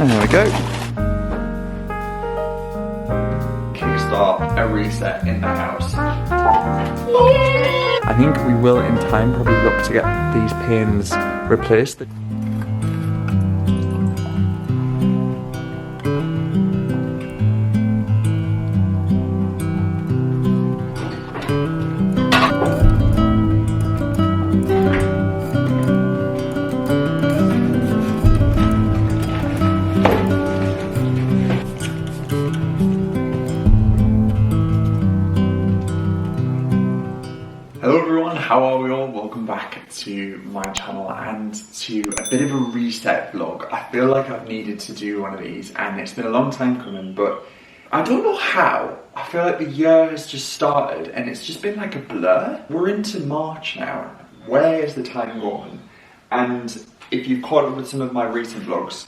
There we go. Kickstart a reset in the house. I think we will in time probably look to get these panes replaced. Hello everyone, how are we all? Welcome back to my channel and to a bit of a reset vlog. I feel like I've needed to do one of these and it's been a long time coming, but I don't know how. I feel like the year has just started and it's just been like a blur. We're into March now. Where is the time going? And if you've caught up with some of my recent vlogs,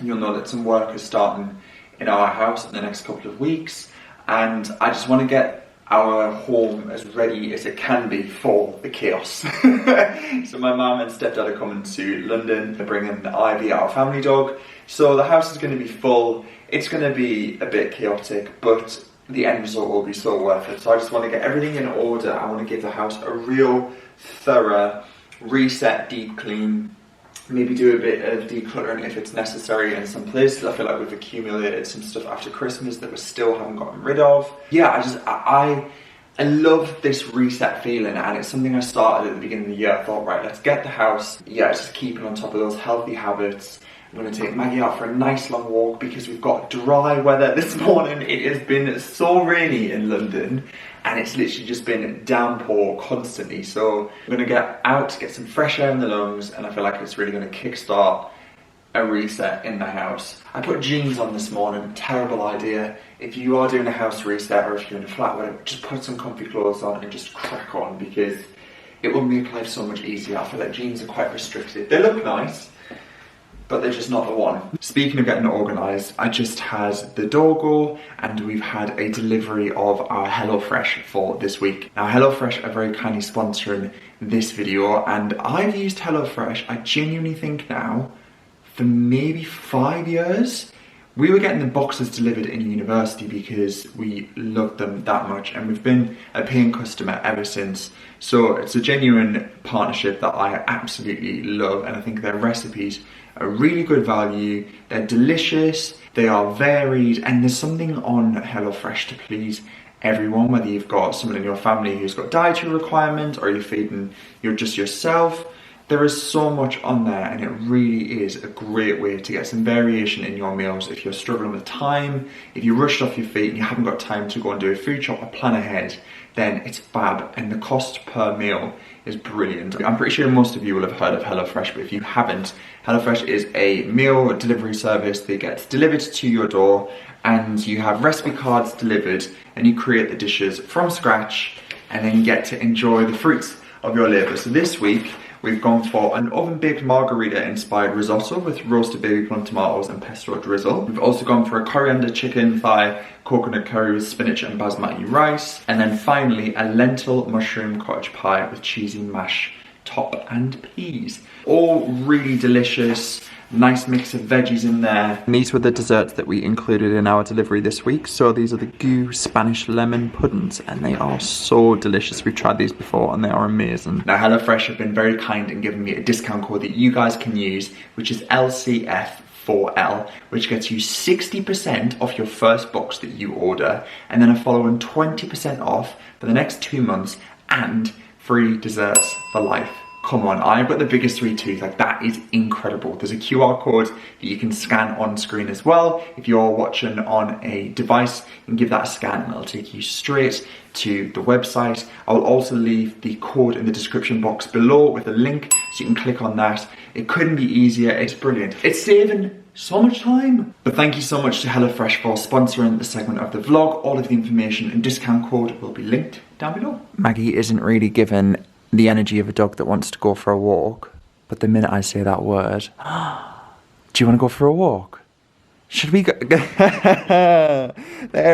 you'll know that some work is starting in our house in the next couple of weeks, and I just want to get our home as ready as it can be for the chaos. So my mum and stepdad are coming to London. They're bringing Ivy, our family dog. So the house is going to be full. It's going to be a bit chaotic, but the end result will be so worth it. So I just want to get everything in order. I want to give the house a real thorough reset, deep clean. Maybe do a bit of decluttering if it's necessary in some places. I feel like we've accumulated some stuff after Christmas that we still haven't gotten rid of. Yeah, I love this reset feeling, and it's something I started at the beginning of the year. I thought, right, let's get the house. Yeah, just keeping on top of those healthy habits. I'm going to take Maggie out for a nice long walk because we've got dry weather this morning. It has been so rainy in London and it's literally just been downpour constantly. So I'm going to get out, get some fresh air in the lungs, and I feel like it's really going to kickstart a reset in the house. I put jeans on this morning, terrible idea. If you are doing a house reset or if you're in a flat, whatever, just put some comfy clothes on and just crack on because it will make life so much easier. I feel like jeans are quite restricted. They look nice, but they're just not the one. Speaking of getting organised, I just had the doorbell and we've had a delivery of our HelloFresh for this week. Now HelloFresh are very kindly sponsoring this video, and I've used HelloFresh, I genuinely think now, for maybe 5 years. We were getting the boxes delivered in university because we loved them that much, and we've been a paying customer ever since. So it's a genuine partnership that I absolutely love, and I think their recipes are really good value, they're delicious, they are varied, and there's something on HelloFresh to please everyone, whether you've got someone in your family who's got dietary requirements or you're feeding just yourself. There is so much on there, and it really is a great way to get some variation in your meals. If you're struggling with time, if you're rushed off your feet and you haven't got time to go and do a food shop or plan ahead, then it's fab, and the cost per meal is brilliant. I'm pretty sure most of you will have heard of HelloFresh, but if you haven't, HelloFresh is a meal delivery service that gets delivered to your door, and you have recipe cards delivered and you create the dishes from scratch, and then you get to enjoy the fruits of your labour. So this week, we've gone for an oven-baked margarita-inspired risotto with roasted baby plum tomatoes and pesto drizzle. We've also gone for a coriander chicken thigh coconut curry with spinach and basmati rice. And then finally, a lentil mushroom cottage pie with cheesy mash top and peas. All really delicious. Nice mix of veggies in there. And these were the desserts that we included in our delivery this week. So these are the Goo Spanish lemon puddings, and they are so delicious. We've tried these before and they are amazing. Now HelloFresh have been very kind in giving me a discount code that you guys can use, which is LCF4L, which gets you 60% off your first box that you order, and then a following 20% off for the next 2 months and free desserts for life. Come on, I've got the biggest sweet tooth, like that is incredible. There's a QR code that you can scan on screen as well. If you're watching on a device, you can give that a scan and it'll take you straight to the website. I will also leave the code in the description box below with a link so you can click on that. It couldn't be easier, it's brilliant. It's saving so much time. But thank you so much to HelloFresh for sponsoring the segment of the vlog. All of the information and discount code will be linked down below. Maggie isn't really given the energy of a dog that wants to go for a walk, but the minute I say that word, do you want to go for a walk? Should we go? There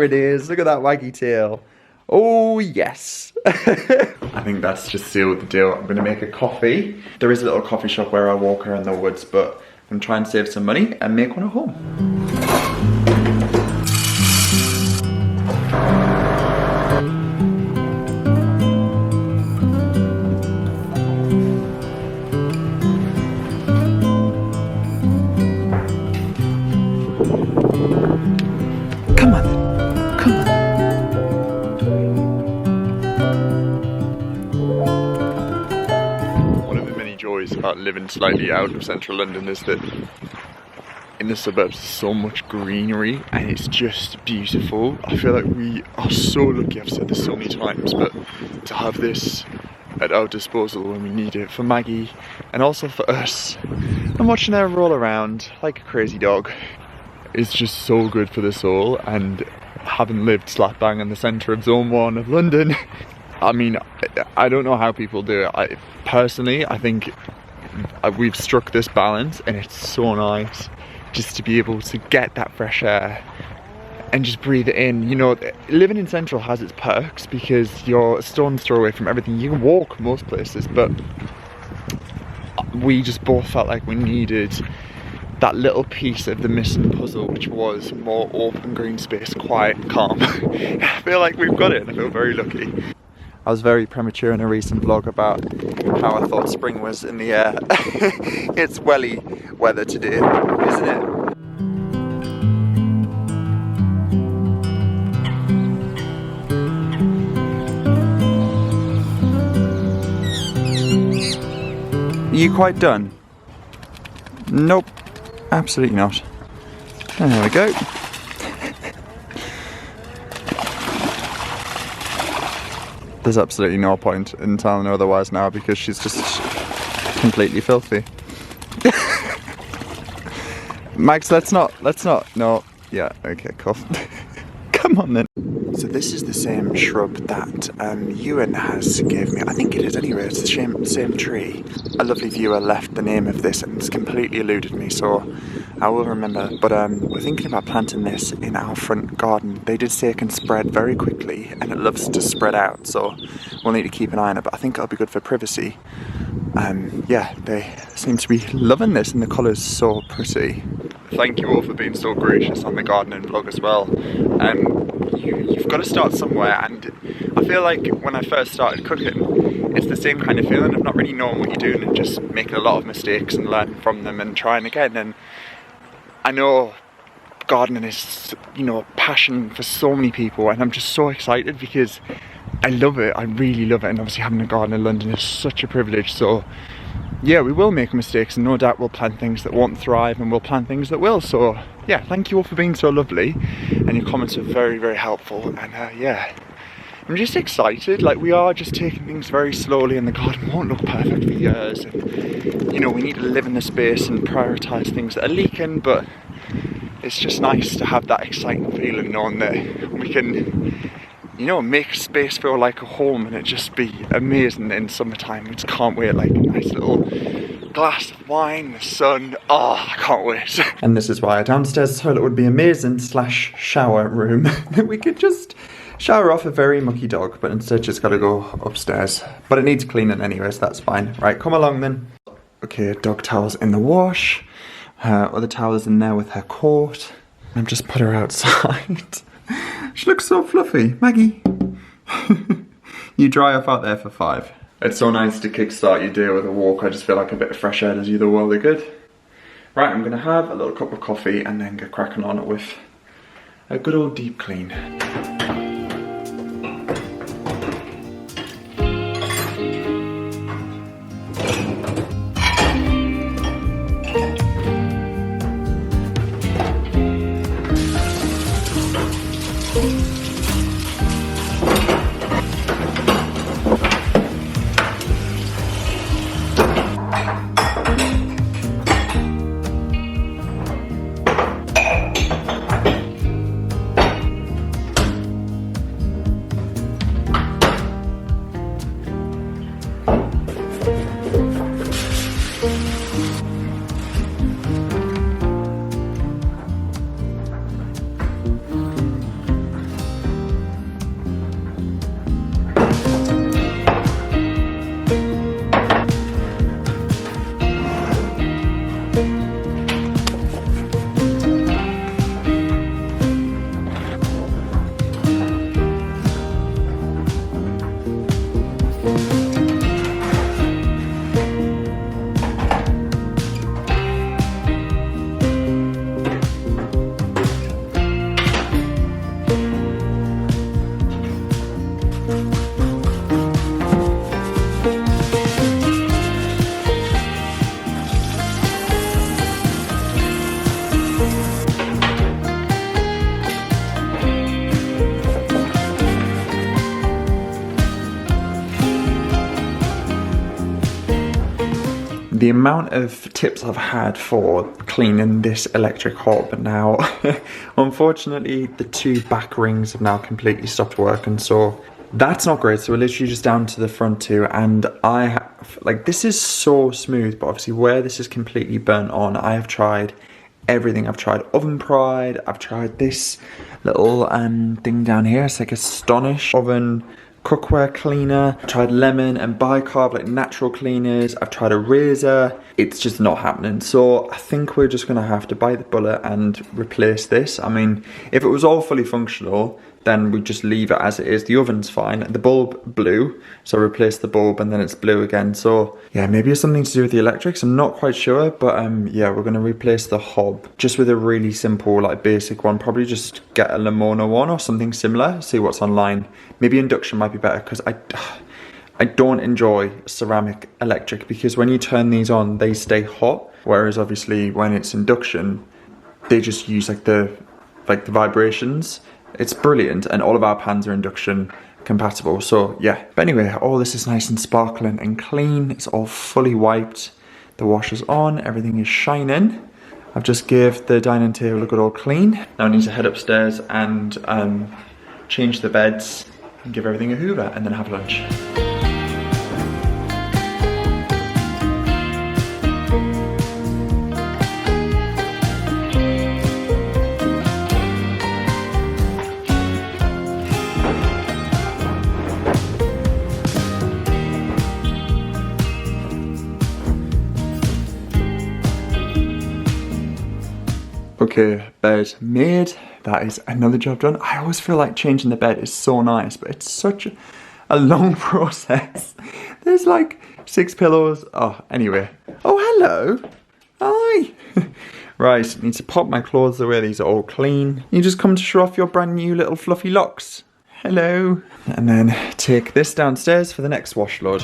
it is, look at that waggy tail. Oh yes. I think that's just sealed the deal. I'm going to make a coffee. There is a little coffee shop where I walk around the woods, but I'm trying to save some money and make one at home. Come on then, come on. One of the many joys about living slightly out of central London is that in the suburbs there's so much greenery and it's just beautiful. I feel like we are so lucky, I've said this so many times, but to have this at our disposal when we need it, for Maggie and also for us. And watching her roll around like a crazy dog is just so good for the soul. And having lived slap bang in the centre of Zone 1 of London, I mean, I don't know how people do it. Personally, I think we've struck this balance and it's so nice just to be able to get that fresh air and just breathe it in. You know, living in Central has its perks because you're a stone's throw away from everything. You can walk most places, but we just both felt like we needed that little piece of the missing puzzle, which was more open green space, quiet and calm. I feel like we've got it and I feel very lucky. I was very premature in a recent vlog about how I thought spring was in the air. It's welly weather today, isn't it? Are you quite done? Nope, absolutely not. There we go. There's absolutely no point in telling her otherwise now because she's just completely filthy. Max, let's not, no. Yeah, okay, cool. Come on then. So this is the same shrub that Ewan has gave me. I think it is anyway, it's the same tree. A lovely viewer left the name of this and it's completely eluded me, so I will remember. But we're thinking about planting this in our front garden. They did say it can spread very quickly and it loves to spread out, so we'll need to keep an eye on it, but I think it'll be good for privacy. Yeah, they seem to be loving this and the colour's so pretty. Thank you all for being so gracious on the gardening vlog as well. You've got to start somewhere, and I feel like when I first started cooking, it's the same kind of feeling of not really knowing what you're doing and just making a lot of mistakes and learning from them and trying again. And I know gardening is, you know, a passion for so many people, and I'm just so excited because I love it. I really love it, and obviously having a garden in London is such a privilege. So yeah, we will make mistakes and no doubt we'll plant things that won't thrive and we'll plant things that will. So yeah, thank you all for being so lovely and your comments are very, very helpful. And yeah, I'm just excited. Like, we are just taking things very slowly and the garden won't look perfect for years. And you know, we need to live in the space and prioritise things that are leaking, but it's just nice to have that exciting feeling knowing that we can, you know, make space feel like a home and it just be amazing in summertime. We just can't wait, like a nice little glass of wine, the sun, oh, I can't wait. And this is why a downstairs toilet would be amazing / shower room. We could just shower off a very mucky dog, but instead just gotta go upstairs. But it needs cleaning anyway, so that's fine. Right, come along then. Okay, dog towels in the wash. Her other towels in there with her coat. I've just put her outside. She looks so fluffy. Maggie. You dry off out there for 5. It's so nice to kickstart your day with a walk. I just feel like a bit of fresh air does you the world of good. Right, I'm gonna have a little cup of coffee and then get cracking on it with a good old deep clean. the amount of tips I've had for cleaning this electric hob now, unfortunately the two back rings have now completely stopped working, so that's not great. So we're literally just down to the front two, and I have, like, this is so smooth, but obviously where this is completely burnt on, I have tried everything. I've tried oven pride, I've tried this little thing down here, it's like a Astonish oven cookware cleaner. I've tried lemon and bicarb, like natural cleaners. I've tried a razor. It's just not happening. So I think we're just gonna have to bite the bullet and replace this. I mean, if it was all fully functional, then we just leave it as it is. The oven's fine. The bulb blew, so replace the bulb and then it's blue again. So yeah, maybe it's something to do with the electrics. I'm not quite sure, but yeah, we're gonna replace the hob just with a really simple, like basic one. Probably just get a Lamona one or something similar. See what's online. Maybe induction might be better, because I don't enjoy ceramic electric, because when you turn these on, they stay hot. Whereas obviously when it's induction, they just use like the vibrations. It's brilliant, and all of our pans are induction compatible, so yeah. But anyway, all this is nice and sparkling and clean. It's all fully wiped. The washer's on, everything is shining. I've just gave the dining table a good old clean. Now I need to head upstairs and change the beds and give everything a hoover, and then have lunch. Okay, bed made. That is another job done. I always feel like changing the bed is so nice, but it's such a long process. There's like 6 pillows. Oh, anyway. Oh, hello. Hi. Right, need to pop my clothes away. These are all clean. You just come to show off your brand new little fluffy locks. Hello. And then take this downstairs for the next wash load.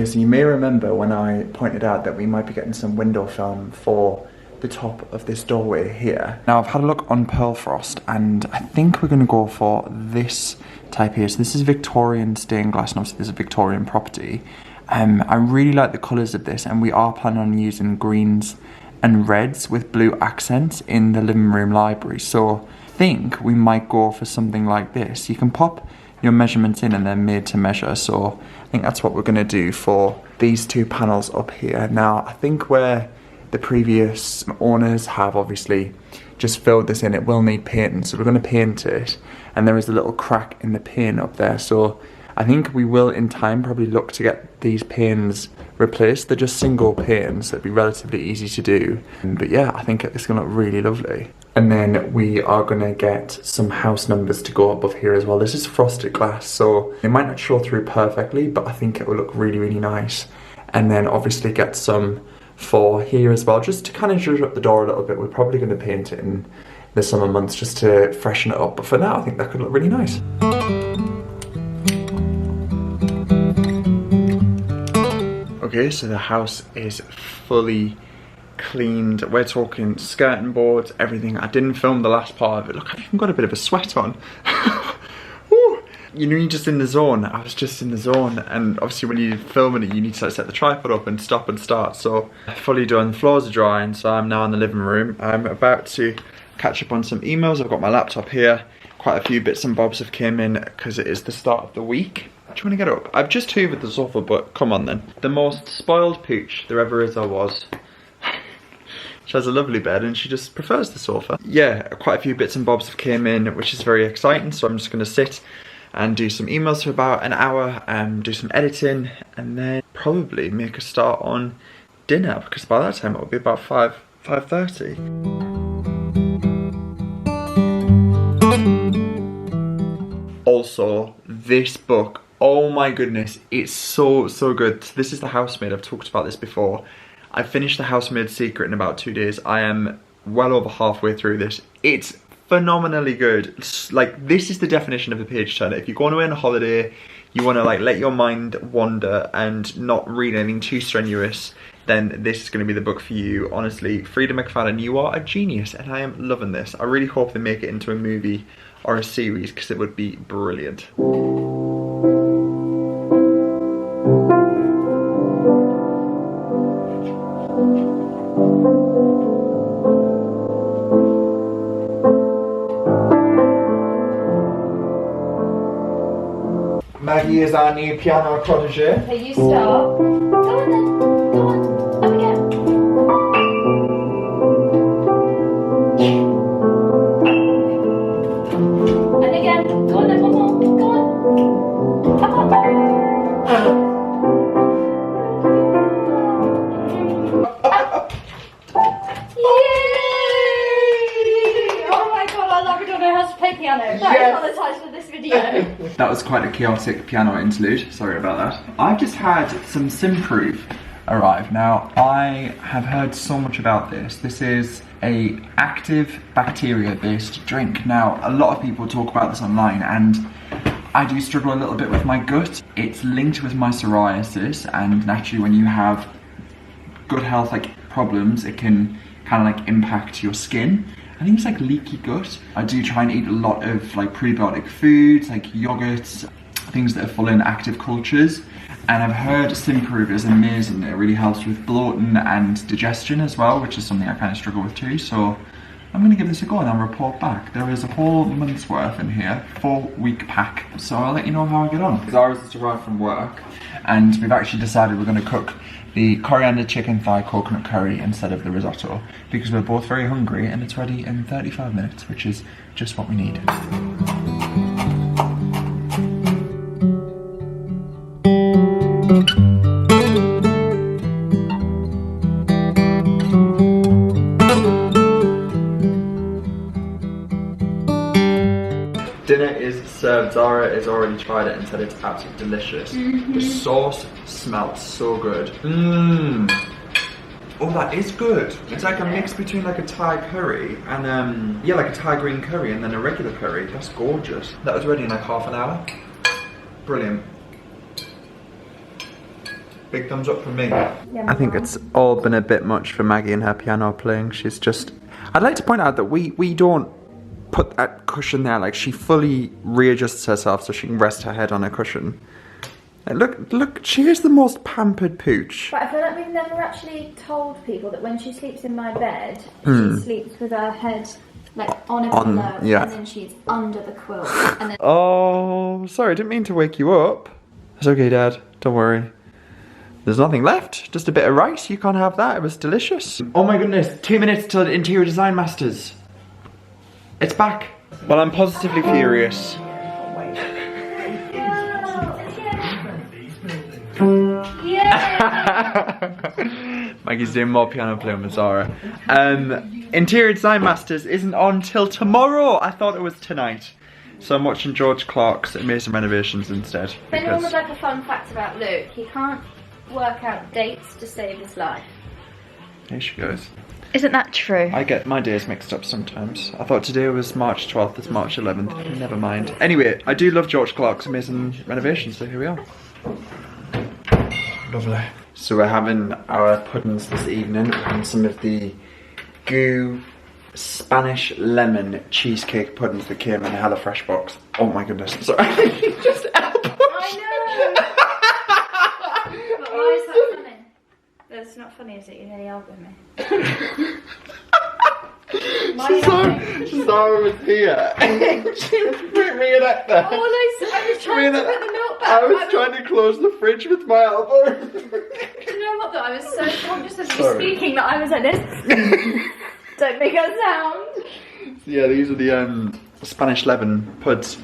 So you may remember when I pointed out that we might be getting some window film for the top of this doorway here. Now I've had a look on Pearlfrost, and I think we're going to go for this type here. So this is Victorian stained glass, and obviously this is a Victorian property. I really like the colours of this, and we are planning on using greens and reds with blue accents in the living room library. So I think we might go for something like this. You can pop your measurements in and they're made to measure, so I think that's what we're going to do for these two panels up here. Now I think where the previous owners have obviously just filled this in, it will need painting, so we're going to paint it, and there is a little crack in the pane up there, so I think we will in time probably look to get these panes replaced. They're just single panes, so it'd be relatively easy to do, but yeah, I think it's going to look really lovely. And then we are going to get some house numbers to go above here as well. This is frosted glass, so it might not show through perfectly, but I think it will look really, really nice. And then obviously get some for here as well, just to kind of zhuzh up the door a little bit. We're probably going to paint it in the summer months just to freshen it up, but for now I think that could look really nice. Okay, so the house is fully cleaned. We're talking skirting boards, everything. I didn't film the last part of it. Look, I've even got a bit of a sweat on. You know, you're just in the zone. I was just in the zone, and obviously when you're filming it, you need to like, set the tripod up and stop and start. So fully done, the floors are drying, so I'm now in the living room. I'm about to catch up on some emails. I've got my laptop here. Quite a few bits and bobs have came in because it is the start of the week. Do you want to get up? I've just hoovered the sofa, but come on then. The most spoiled pooch there ever is or was. She has a lovely bed and she just prefers the sofa. Yeah, quite a few bits and bobs have came in, which is very exciting. So I'm just going to sit and do some emails for about an hour, do some editing, and then probably make a start on dinner, because by that time it will be about 5:30. Also, this book, oh my goodness, it's so good. This is The Housemaid. I've talked about this before. I finished The Housemaid's Secret in about 2 days. I am well over halfway through this. It's phenomenally good. It's like, this is the definition of a page turner. If you're going away on a holiday, you want to like let your mind wander and not read anything too strenuous, then this is going to be the book for you. Honestly, Frida McFadden, you are a genius, and I am loving this. I really hope they make it into a movie or a series, because it would be brilliant. Maggie is our new piano protege. Okay, you start. Go on then. Go on. Up again. And again. Go on then. One more. Go on. Up, up. Yay! Oh my god, I love it. I don't know how to play piano. That is not the title of this video. That was quite a chaotic piano interlude, sorry about that. I've just had some Simproof arrive. Now, I have heard so much about this. This is a active bacteria-based drink. Now, a lot of people talk about this online, and I do struggle a little bit with my gut. It's linked with my psoriasis, and naturally when you have gut health like problems, it can kind of like impact your skin. I think it's like leaky gut. I do try and eat a lot of like prebiotic foods, like yogurts, things that are full in active cultures. And I've heard Simproof is amazing. It really helps with bloating and digestion as well, which is something I kind of struggle with too. So I'm gonna give this a go and I'll report back. There is a whole month's worth in here, 4-week pack. So I'll let you know how I get on. Zara's just arrived from work, and we've actually decided we're gonna cook the coriander chicken thigh coconut curry instead of the risotto, because we're both very hungry, and it's ready in 35 minutes, which is just what we need. Dinner is served. Zara has already tried it and said it's absolutely delicious. The sauce smells so good. Oh, that is good. It's like a mix between like a Thai curry and yeah, like a Thai green curry and then a regular curry. That's gorgeous. That was ready in like half an hour. Brilliant. Big thumbs up from me. I think it's all been a bit much for Maggie and her piano playing. She's just... I'd like to point out that we don't put that cushion there. Like, she fully readjusts herself so she can rest her head on a cushion. And look, she is the most pampered pooch. But I feel like we've never actually told people that when she sleeps in my bed, she sleeps with her head like on a pillow, yeah. and then she's under the quilt. And then Oh, sorry, I didn't mean to wake you up. It's okay, Dad, don't worry. There's nothing left, just a bit of rice. You can't have that, it was delicious. Oh my goodness, 2 minutes till Interior Design Masters. It's back. Well, I'm positively furious. yeah. Maggie's doing more piano playing with Zara. Interior Design Masters isn't on till tomorrow. I thought it was tonight. So I'm watching George Clark's Amazing Renovations instead. If anyone would like a fun fact about Luke, he can't work out dates to save his life. Here she goes. Isn't that true? I get my days mixed up sometimes. I thought today was March 12th, it's March 11th. Never mind. Anyway, I do love George Clark's Amazing Renovations, so here we are. Lovely. So we're having our puddings this evening and some of the goo Spanish lemon cheesecake puddings that came in a HelloFresh box. Oh my goodness, I'm sorry. Just I know! But why is that funny? That's not funny, is it? You nearly elbowed me. Zara was here. She was bringing it up there. Oh, I was trying to put the milk back. I was trying to close the fridge with my elbow. You know what though? I was so conscious of you speaking that I was like this. Don't make a sound. So yeah, these are the Spanish lemon puds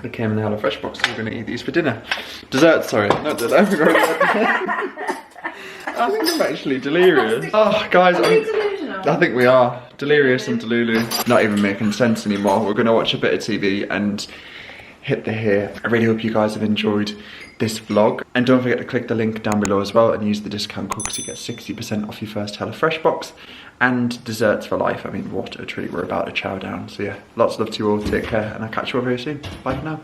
that came in the HelloFresh box. So we're going to eat these for dinner. Dessert, sorry, not dinner. I think I'm actually delirious. Oh, guys, Are we delusional? I think we are. Delirious and delulu. Not even making sense anymore. We're going to watch a bit of TV and hit the hay. I really hope you guys have enjoyed this vlog. And don't forget to click the link down below as well and use the discount code because you get 60% off your first HelloFresh box. And desserts for life. I mean, what a treat. We're about to chow down. So yeah, lots of love to you all. Take care and I'll catch you all very soon. Bye for now.